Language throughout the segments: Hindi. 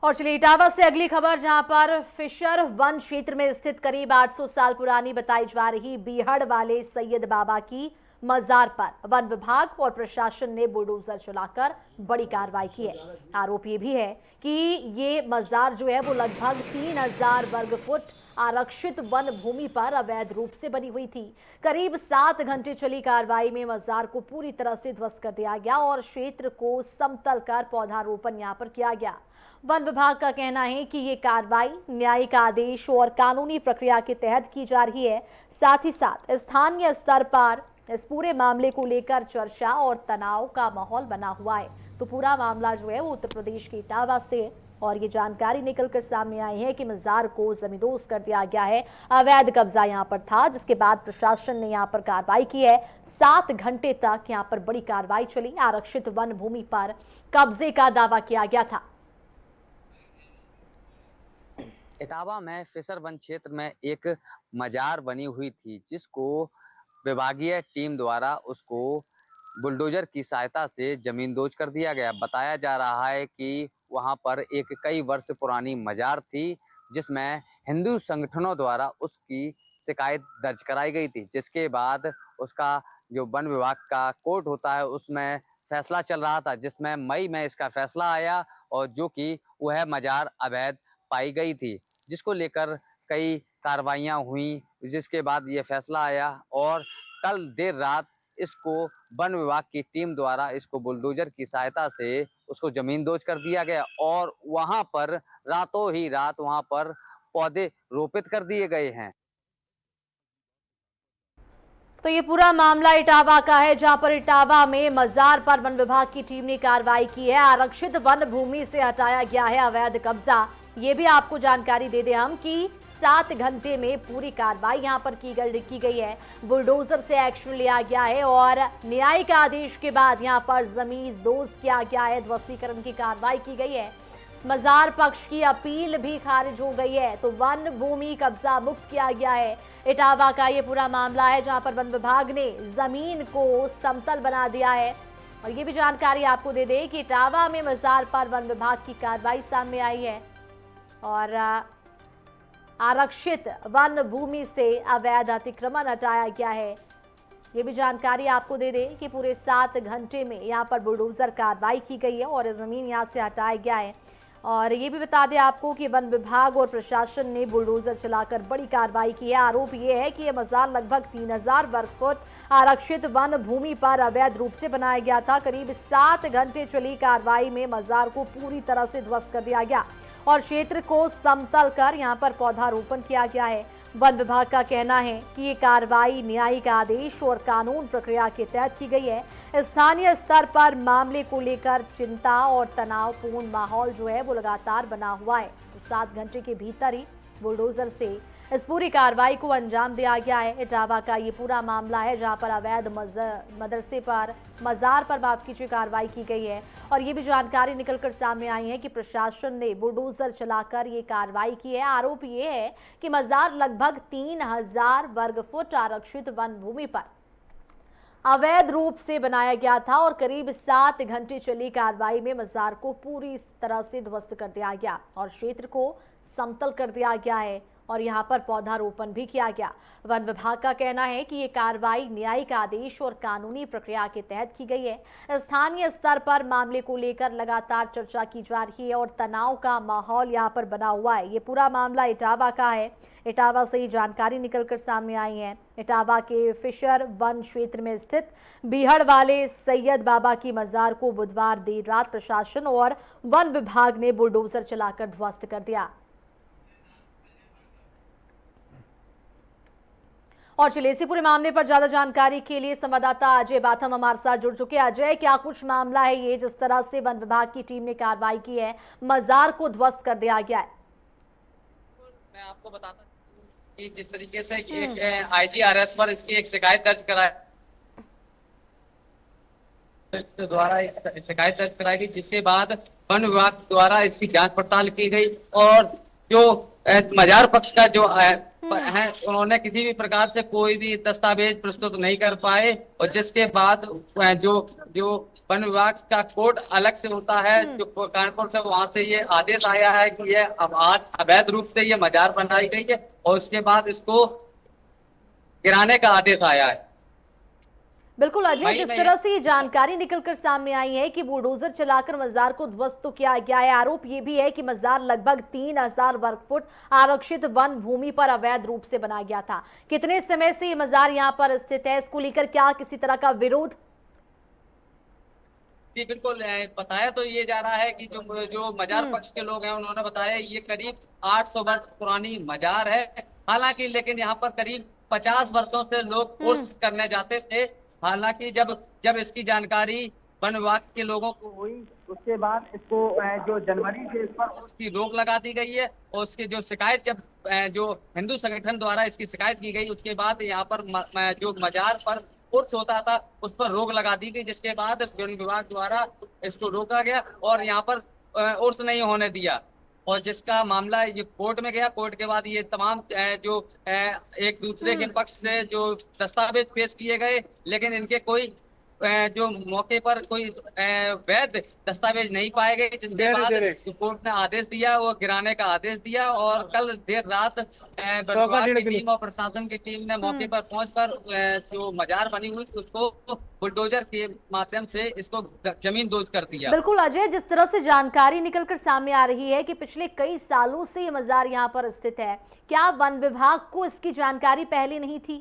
और चलिए इटावा से अगली खबर, जहां पर फिशर वन क्षेत्र में स्थित करीब 800 साल पुरानी बताई जा रही बीहड़ वाले सैयद बाबा की मजार पर वन विभाग और प्रशासन ने बुलडोजर चलाकर बड़ी कार्रवाई की है। आरोप ये भी है कि ये मजार जो है वो लगभग 3000 वर्ग फुट आरक्षित वन भूमि पर अवैध रूप से बनी हुई थी। करीब 7 घंटे चली कार्रवाई में मजार को पूरी तरह से ध्वस्त कर दिया गया और क्षेत्र को समतल कर पौधारोपण यहां पर किया गया। वन विभाग का कहना है कि ये कार्रवाई न्यायिक आदेश और कानूनी प्रक्रिया के तहत की जा रही है। साथ ही साथ स्थानीय स्तर पर इस पूरे मामले को लेकर चर्चा और तनाव का माहौल बना हुआ है। तो पूरा मामला जो है वो उत्तर प्रदेश के इटावा से, और ये जानकारी निकलकर सामने आई है कि मजार को जमींदोज कर दिया गया है। अवैध कब्जा यहां पर था, जिसके बाद प्रशासन ने यहां पर कार्रवाई की है। 7 घंटे तक यहां पर बड़ी कार्रवाई चली। आरक्षित वन भूमि पर कब्जे का दावा किया गया था। इटावा में फिशर वन क्षेत्र में एक मजार बनी हुई थी, जिसको विभागीय टीम द्वारा उसको बुलडोजर की सहायता से जमींदोज कर दिया गया। बताया जा रहा है कि वहां पर एक कई वर्ष पुरानी मजार थी, जिसमें हिंदू संगठनों द्वारा उसकी शिकायत दर्ज कराई गई थी, जिसके बाद उसका जो वन विभाग का कोर्ट होता है उसमें फैसला चल रहा था, जिसमें मई में इसका फैसला आया और जो कि वह मजार अवैध पाई गई थी, जिसको लेकर कई कार्रवाइयाँ हुई, जिसके बाद ये फैसला आया और कल देर रात इसको वन विभाग की टीम द्वारा इसको बुलडोजर की सहायता से उसको जमींदोज कर दिया गया और वहां पर रातों ही रात वहां पर पौधे रोपित कर दिए गए हैं। तो ये पूरा मामला इटावा का है, जहां पर इटावा में मजार पर वन विभाग की टीम ने कार्रवाई की है। आरक्षित वन भूमि से हटाया गया है अवैध कब्जा। ये भी आपको जानकारी दे दें हम कि 7 घंटे में पूरी कार्रवाई यहां पर की गई है। बुलडोजर से एक्शन लिया गया है और न्यायिक आदेश के बाद यहां पर जमींदोज किया गया है, ध्वस्तीकरण की कार्रवाई की गई है। मजार पक्ष की अपील भी खारिज हो गई है, तो वन भूमि कब्जा मुक्त किया गया है। इटावा का ये पूरा मामला है, जहां पर वन विभाग ने जमीन को समतल बना दिया है। और ये भी जानकारी आपको दे दें कि इटावा में मजार पर वन विभाग की कार्रवाई सामने आई है और आरक्षित वन भूमि से अवैध अतिक्रमण हटाया गया है। ये भी जानकारी आपको दे दें कि पूरे 7 घंटे में यहां पर बुलडोजर कार्रवाई की गई है और जमीन यहां से हटाया गया है। और ये भी बता दें आपको कि वन विभाग और प्रशासन ने बुलडोजर चलाकर बड़ी कार्रवाई की है। आरोप ये है कि यह मजार लगभग 3000 वर्ग फुट आरक्षित वन भूमि पर अवैध रूप से बनाया गया था। करीब 7 घंटे चली कार्रवाई में मजार को पूरी तरह से ध्वस्त कर दिया गया और क्षेत्र को समतल कर यहां पर पौधारोपण किया गया है। वन विभाग का कहना है कि ये कार्रवाई न्यायिक आदेश और कानून प्रक्रिया के तहत की गई है। स्थानीय स्तर पर मामले को लेकर चिंता और तनावपूर्ण माहौल जो है वो लगातार बना हुआ है। तो 7 घंटे के भीतर ही बुलडोजर से इस पूरी कार्रवाई को अंजाम दिया गया है। इटावा का ये पूरा मामला है, जहां पर अवैध मदरसे पर मजार पर माफ कीजिए कार्रवाई की गई है। और ये भी जानकारी निकलकर सामने आई है कि प्रशासन ने बुलडोजर चलाकर ये कार्रवाई की है। आरोप ये है कि मजार लगभग 3000 वर्ग फुट आरक्षित वन भूमि पर अवैध रूप से बनाया गया था और करीब 7 घंटे चली कार्रवाई में मजार को पूरी तरह से ध्वस्त कर दिया गया और क्षेत्र को समतल कर दिया गया है और यहां पर पौधारोपण भी किया गया। वन विभाग का कहना है कि ये कार्रवाई न्यायिक आदेश और कानूनी प्रक्रिया के तहत की गई है। स्थानीय स्तर पर मामले को लेकर लगातार चर्चा की जा रही है और तनाव का माहौल यहां पर बना हुआ है। ये पूरा मामला इटावा का है। इटावा से ही जानकारी निकलकर सामने आई है। इटावा के फिशर वन क्षेत्र में स्थित बीहड़ वाले सैयद बाबा की मजार को बुधवार देर रात प्रशासन और वन विभाग ने बुलडोजर चलाकर ध्वस्त कर दिया। और चलिए इसी पूरे मामले पर ज्यादा जानकारी के लिए संवाददाता अजय बाथम हमारे साथ जुड़ चुके हैं। अजय, क्या कुछ मामला है ये, जिस तरह से वन विभाग की टीम ने कार्रवाई की है, मजार को ध्वस्त कर दिया गया है? मैं आपको बताता हूं कि जिस तरीके से IGRS पर इसकी एक शिकायत दर्ज कराई गई, जिसके बाद वन विभाग द्वारा इसकी जांच पड़ताल की गई और जो मजार पक्ष का जो है उन्होंने किसी भी प्रकार से कोई भी दस्तावेज प्रस्तुत नहीं कर पाए और जिसके बाद जो वन विभाग का कोड अलग से होता है, जो कानपुर से, वहां से ये आदेश आया है कि ये अब आज अवैध रूप से ये मजार बनाई गई है और उसके बाद इसको गिराने का आदेश आया है। बिल्कुल अजय, वही जिस मैं तरह से ये जानकारी निकलकर सामने आई है कि बुलडोजर चलाकर मजार को ध्वस्त तो किया गया है, आरोप ये भी है कि मजार लगभग 3000 वर्ग फुट आरक्षित वन भूमि पर अवैध रूप से बनाया गया था। कितने समय से ये मजार यहाँ पर स्थित है, इसको लेकर क्या किसी तरह का विरोध? जी बिल्कुल, बताया तो ये जा रहा है कि जो जो मजार पक्ष के लोग हैं उन्होंने बताया ये करीब 800 वर्ष पुरानी मजार है। हालांकि लेकिन यहाँ पर करीब 50 वर्षों से लोग उर्स करने जाते थे। हालांकि जब जब इसकी जानकारी वन विभाग के लोगों को हुई, उसके बाद इसको जो जनवरी से इस पर उसकी रोक लगा दी गई है और उसकी जो शिकायत जब जो हिंदू संगठन द्वारा इसकी शिकायत की गई, उसके बाद यहाँ पर जो मजार पर उर्स होता था उस पर रोक लगा दी गई, जिसके बाद वन विभाग द्वारा इसको रोका गया और यहाँ पर उर्स नहीं होने दिया और जिसका मामला ये कोर्ट में गया। कोर्ट के बाद ये तमाम जो एक दूसरे के पक्ष से जो दस्तावेज पेश किए गए, लेकिन इनके कोई जो मौके पर कोई वैध दस्तावेज नहीं पाए गए, जिसके बाद कोर्ट ने आदेश दिया, वो गिराने का आदेश दिया और कल देर रात वन विभाग की टीम और प्रशासन की टीम ने मौके पर पहुंचकर जो मजार बनी हुई उसको बुलडोजर के माध्यम से इसको जमीन दोज कर दिया। बिल्कुल अजय, जिस तरह से जानकारी निकलकर सामने आ रही है कि पिछले कई सालों से ये मजार यहाँ पर स्थित है, क्या वन विभाग को इसकी जानकारी पहले नहीं थी?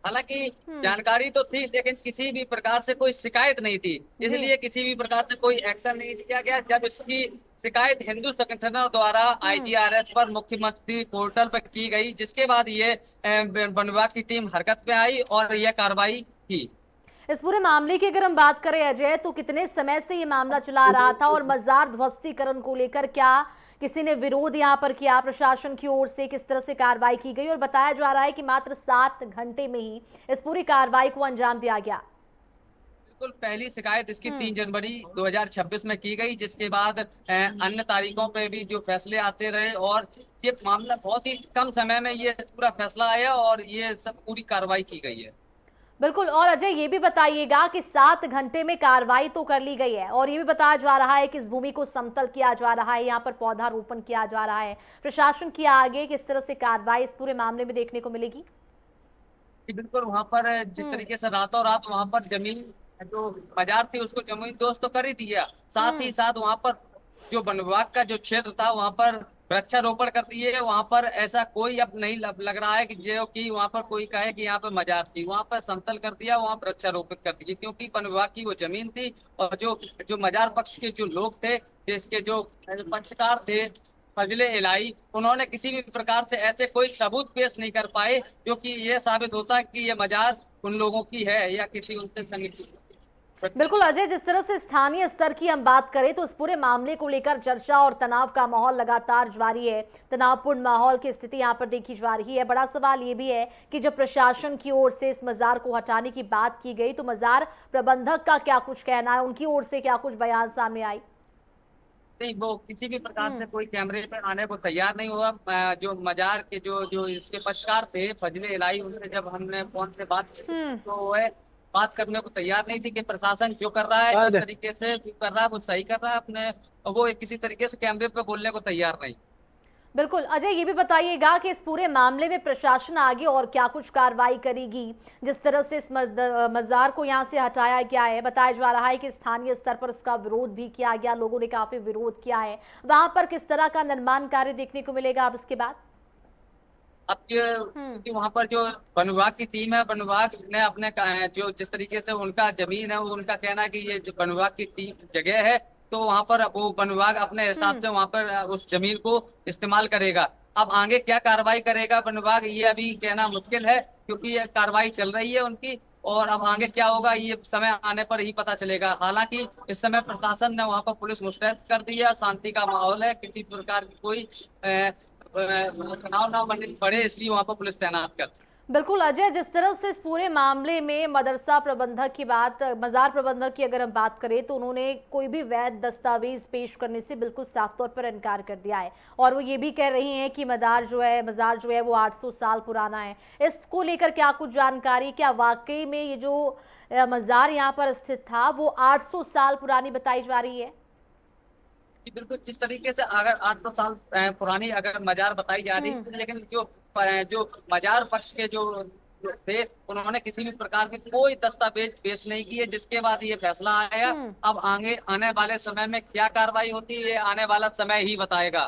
हालांकि जानकारी तो थी लेकिन किसी भी प्रकार से कोई शिकायत नहीं थी, इसलिए किसी भी प्रकार से कोई एक्शन नहीं लिया गया। जब इसकी शिकायत हिंदू संगठनों द्वारा IGRS पर मुख्यमंत्री पोर्टल पर की गई, जिसके बाद ये वन विभाग की टीम हरकत में आई और यह कार्रवाई की। इस पूरे मामले की अगर हम बात करें अजय, तो कितने समय से ये मामला चला रहा था और मजार ध्वस्तीकरण को लेकर क्या किसी ने विरोध यहाँ पर किया? प्रशासन की ओर से किस तरह से कार्रवाई की गई? और बताया जा रहा है कि मात्र 7 घंटे में ही इस पूरी कार्रवाई को अंजाम दिया गया। बिल्कुल, पहली शिकायत इसकी 3 जनवरी 2026 में की गई, जिसके बाद अन्य तारीखों पे भी जो फैसले आते रहे और ये मामला बहुत ही कम समय में ये पूरा फैसला आया और ये सब पूरी कार्रवाई की गई है। बिल्कुल, और अजय ये भी बताइएगा कि 7 घंटे में कार्रवाई तो कर ली गई है और ये भी बताया जा रहा है कि इस भूमि को समतल किया जा रहा है, यहाँ पर पौधारोपण किया जा रहा है। प्रशासन की आगे किस तरह से कार्रवाई इस पूरे मामले में देखने को मिलेगी? बिल्कुल, वहाँ पर जिस तरीके से रातों रात वहाँ पर जमीन जो मजार थी उसको जमीन दोस्त तो कर ही दिया, साथ ही साथ वहाँ पर जो वन विभाग का जो क्षेत्र था वहाँ पर वृक्षारोपण कर दिए। वहाँ पर ऐसा कोई अब नहीं लग रहा है कि जो कि वहाँ पर कोई कहे कि यहाँ पर मजार थी, वहाँ पर समतल कर दिया, वहाँ वृक्षारोपित कर दिए, क्योंकि वन विभाग की वो जमीन थी और जो जो मजार पक्ष के जो लोग थे, इसके जो पक्षकार थे फजले इलाही, उन्होंने किसी भी प्रकार से ऐसे कोई सबूत पेश नहीं कर पाए जो कि ये साबित होता है कि ये मजार उन लोगों की है या किसी उनसे संगठित। बिल्कुल अजय, जिस तरह से स्थानीय स्तर की हम बात करें तो इस पूरे मामले को लेकर चर्चा और तनाव का माहौल लगातार जारी है। तनावपूर्ण माहौल की स्थिति यहाँ पर देखी जा रही है। बड़ा सवाल ये भी है कि जब प्रशासन की ओर से इस मजार को हटाने की बात की गई तो मजार प्रबंधक का क्या कुछ कहना है, उनकी ओर से क्या कुछ बयान सामने आई? नहीं, वो किसी भी प्रकार से कोई कैमरे पे आने को तैयार नहीं हुआ। जो मजार के जो जो इसके पक्षकार थे फजले इलाही, उनसे जब हमने फोन से बात की तो वह बात करने को तैयार नहीं थी कि प्रशासन जो कर रहा है जिस तरीके से कर रहा है वो सही कर रहा है अपने, वो किसी तरीके से कैमरे पे बोलने को तैयार नहीं। बिल्कुल अजय, ये भी बताइएगा कि इस पूरे मामले में प्रशासन आगे और क्या कुछ कार्रवाई करेगी? जिस तरह से इस मजार को यहाँ से हटाया गया है, बताया जा रहा है कि स्थानीय स्तर पर इसका विरोध भी किया गया, लोगों ने काफी विरोध किया है। वहां पर किस तरह का निर्माण कार्य देखने को मिलेगा अब इसके बाद? अब क्योंकि वहाँ पर जो वन विभाग की टीम है, वन विभाग ने अपने जो जिस तरीके से उनका जमीन है, उनका कहना है कि ये वन विभाग की टीम जगह है, तो वहाँ पर वो वन विभाग अपने हिसाब से वहाँ पर उस जमीन को इस्तेमाल करेगा। अब आगे क्या कार्रवाई करेगा वन विभाग, ये अभी कहना मुश्किल है, क्योंकि ये कार्रवाई चल रही है उनकी और अब आगे क्या होगा ये समय आने पर ही पता चलेगा। हालांकि इस समय प्रशासन ने वहाँ पर पुलिस मुस्तैद कर दी है, शांति का माहौल है, किसी प्रकार की कोई तनाव ना बढ़े, इसलिए वहाँ पर पुलिस तैनात कर। बिल्कुल अजय, जिस तरह से इस पूरे मामले में मदरसा प्रबंधक की बात, मजार प्रबंधक की अगर हम बात करें तो उन्होंने कोई भी वैध दस्तावेज पेश करने से बिल्कुल साफ तौर पर इनकार कर दिया है और वो ये भी कह रही हैं कि मजार जो है वो 800 साल पुराना है। इसको लेकर क्या कुछ जानकारी, क्या वाकई में ये जो मजार यहाँ पर स्थित था वो 800 साल पुरानी बताई जा रही है? बिल्कुल, जिस तरीके से अगर 800 साल पुरानी अगर मजार बताई जा रही है, लेकिन जो मजार पक्ष के जो थे उन्होंने किसी भी प्रकार के कोई दस्तावेज पेश नहीं किए, जिसके बाद ये फैसला आया। अब आने वाले समय में क्या कार्रवाई होती है, आने वाला समय ही बताएगा।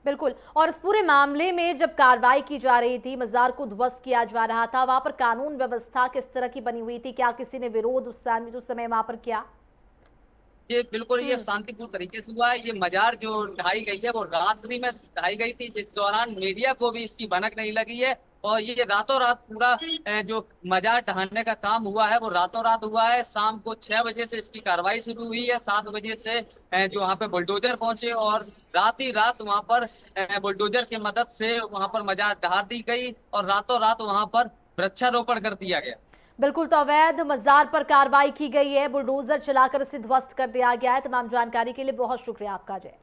बिल्कुल। और इस पूरे मामले में जब कार्रवाई की जा रही थी, मजार को ध्वस्त किया जा रहा था, वहां पर कानून व्यवस्था किस तरह की बनी हुई थी? क्या किसी ने विरोध उस समय वहां पर किया? ये बिल्कुल ये शांतिपूर्ण तरीके से हुआ है। ये मजार जो ढाई गई है वो रात्रि में ढाई गई थी, जिस दौरान मीडिया को भी इसकी भनक नहीं लगी है। और ये रातों रात पूरा जो मजार ढहाने का काम हुआ है वो रातों रात हुआ है। शाम को 6 बजे से इसकी कार्रवाई शुरू हुई है। 7 बजे से जो वहाँ पे बुलडोजर पहुंचे और रात ही रात वहाँ पर बुलडोजर की मदद से वहाँ पर मजार ढहा दी गई और रातों रात वहाँ पर वृक्षारोपण कर दिया गया। बिल्कुल, तो अवैध मजार पर कार्रवाई की गई है, बुलडोजर चलाकर इसे ध्वस्त कर दिया गया है। तमाम जानकारी के लिए बहुत शुक्रिया आपका अजय।